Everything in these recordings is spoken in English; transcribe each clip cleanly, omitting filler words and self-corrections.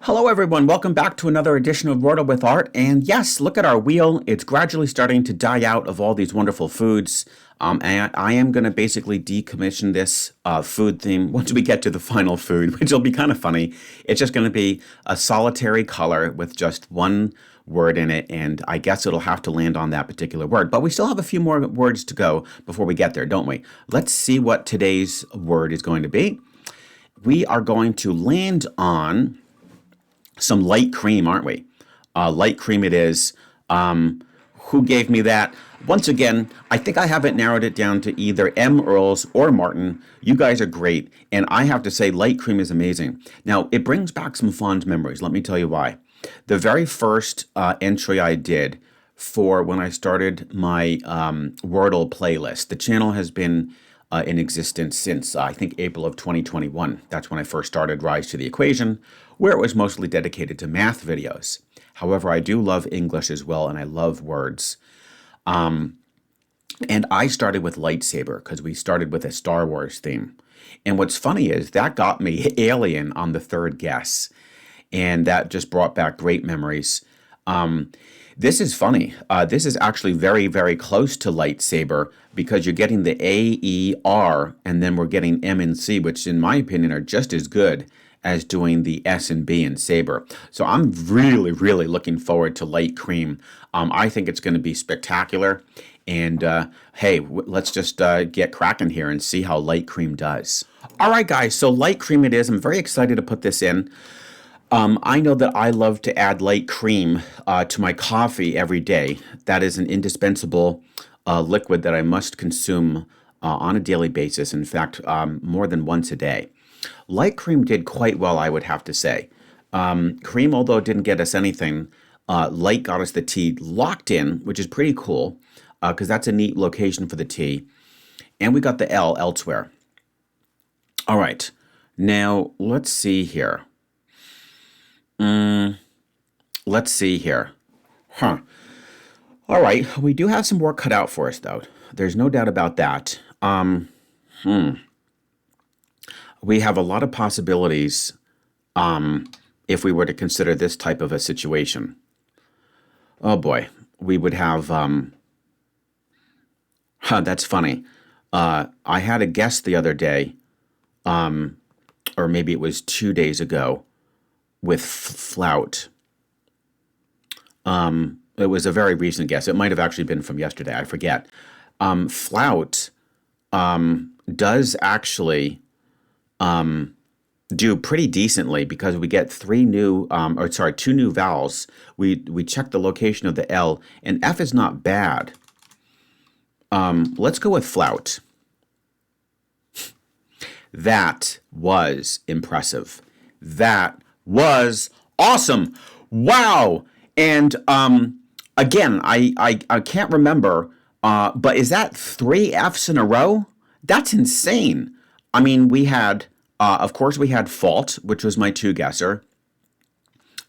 Hello everyone, welcome back to another edition of Wordle with Art. And yes, look at our wheel. It's gradually starting to die out of all these wonderful foods. And I am going to basically decommission this food theme once we get to the final food, which will be kind of funny. It's just going to be a solitary color with just one word in it, and I guess it'll have to land on that particular word. But we still have a few more words to go before we get there, don't we? Let's see what today's word is going to be. We are going to land on some light cream, aren't we? Light cream it is. Who gave me that? Once again, I think I haven't narrowed it down to either M. Earls or Martin. You guys are great. And I have to say, light cream is amazing. Now, it brings back some fond memories. Let me tell you why. The very first entry I did for when I started my Wordle playlist, the channel has been in existence since, I think, April of 2021. That's when I first started Rise to the Equation, where it was mostly dedicated to math videos. However, I do love English as well, and I love words. And I started with lightsaber because we started with a Star Wars theme. And what's funny is that got me Alien on the third guess. And that just brought back great memories. This is funny. This is actually very, very close to lightsaber because you're getting the A, E, R, and then we're getting M and C, which in my opinion are just as good as doing the S and B in saber. So I'm really, really looking forward to light cream. I think it's going to be spectacular. And hey, let's just get cracking here and see how light cream does. All right, guys, so light cream it is. I'm very excited to put this in. I know that I love to add light cream to my coffee every day. That is an indispensable liquid that I must consume on a daily basis. In fact, more than once a day. Light cream did quite well, I would have to say. Cream, although it didn't get us anything, light got us the T locked in, which is pretty cool because that's a neat location for the T. And we got the L elsewhere. All right, now let's see here. Let's see here. All right, we do have some work cut out for us, though. There's no doubt about that. We have a lot of possibilities if we were to consider this type of a situation. Oh boy, we would have, that's funny. I had a guest the other day, or maybe it was 2 days ago, with flout. It was a very recent guess. It might have actually been from yesterday. I forget. Flout does actually do pretty decently because we get two new vowels. We check the location of the L, and F is not bad. Let's go with flout. That was impressive. That was awesome. Wow. And again, I can't remember, but is that 3 Fs in a row? That's insane. I mean, we had, of course, we had fault, which was my 2-guesser.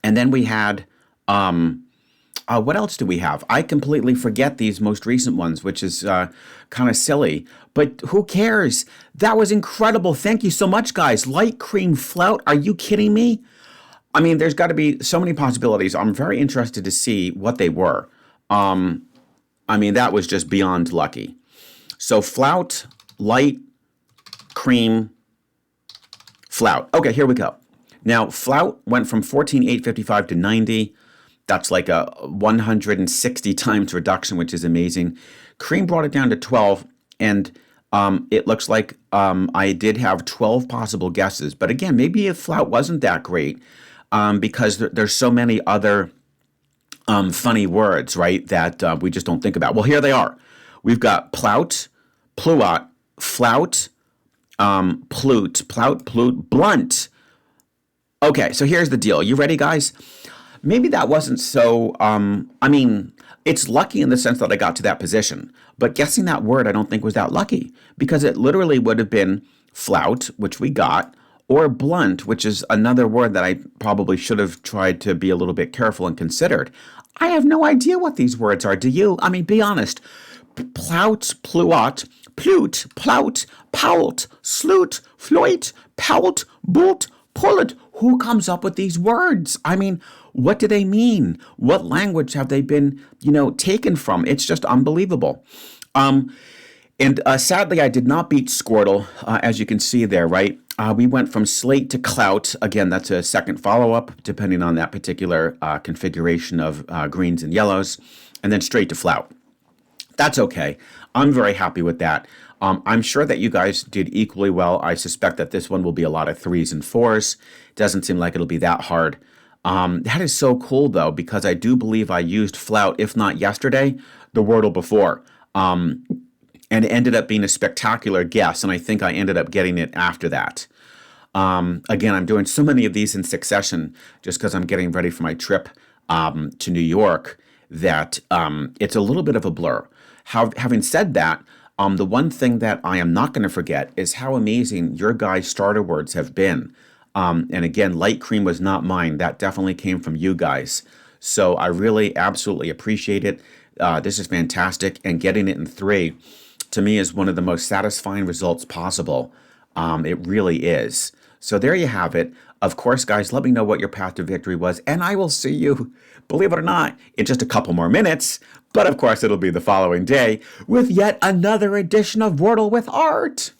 And then we had, what else do we have? I completely forget these most recent ones, which is kind of silly. But who cares? That was incredible. Thank you so much, guys. Light cream flout. Are you kidding me? I mean, there's got to be so many possibilities. I'm very interested to see what they were. I mean, that was just beyond lucky. So flout, light, cream, flout. Okay, here we go. Now, flout went from 14,855 to 90. That's like a 160 times reduction, which is amazing. Cream brought it down to 12, and it looks like I did have 12 possible guesses. But again, maybe if flout wasn't that great, because there's so many other funny words, right, that we just don't think about. Well, here they are. We've got plout, pluot, flout, plout, blunt. Okay, so here's the deal. You ready, guys? Maybe that wasn't so, I mean, it's lucky in the sense that I got to that position. But guessing that word I don't think was that lucky because it literally would have been flout, which we got, or blunt, which is another word that I probably should have tried to be a little bit careful and considered. I have no idea what these words are. Do you? I mean, be honest. Plout, pluot, plute, plout, pout, sloot, floit, pout, boot, pullet. who comes up with these words? I mean, what do they mean? What language have they been, taken from? It's just unbelievable. And sadly, I did not beat Scordle, as you can see there, right? We went from slate to clout. Again, that's a second follow-up, depending on that particular configuration of greens and yellows, and then straight to flout. That's okay. I'm very happy with that. I'm sure that you guys did equally well. I suspect that this one will be a lot of 3s and 4s. Doesn't seem like it'll be that hard. That is so cool, though, because I do believe I used flout, if not yesterday, the Wordle before. And it ended up being a spectacular guess, and I think I ended up getting it after that. Again, I'm doing so many of these in succession just because I'm getting ready for my trip to New York that it's a little bit of a blur. Having said that, the one thing that I am not going to forget is how amazing your guys' starter words have been. And again, light cream was not mine. That definitely came from you guys. So I really absolutely appreciate it. This is fantastic. And getting it in 3, to me, is one of the most satisfying results possible. It really is. So there you have it. Of course, guys, let me know what your path to victory was. And I will see you, believe it or not, in just a couple more minutes. But of course, it'll be the following day with yet another edition of Wordle with Art.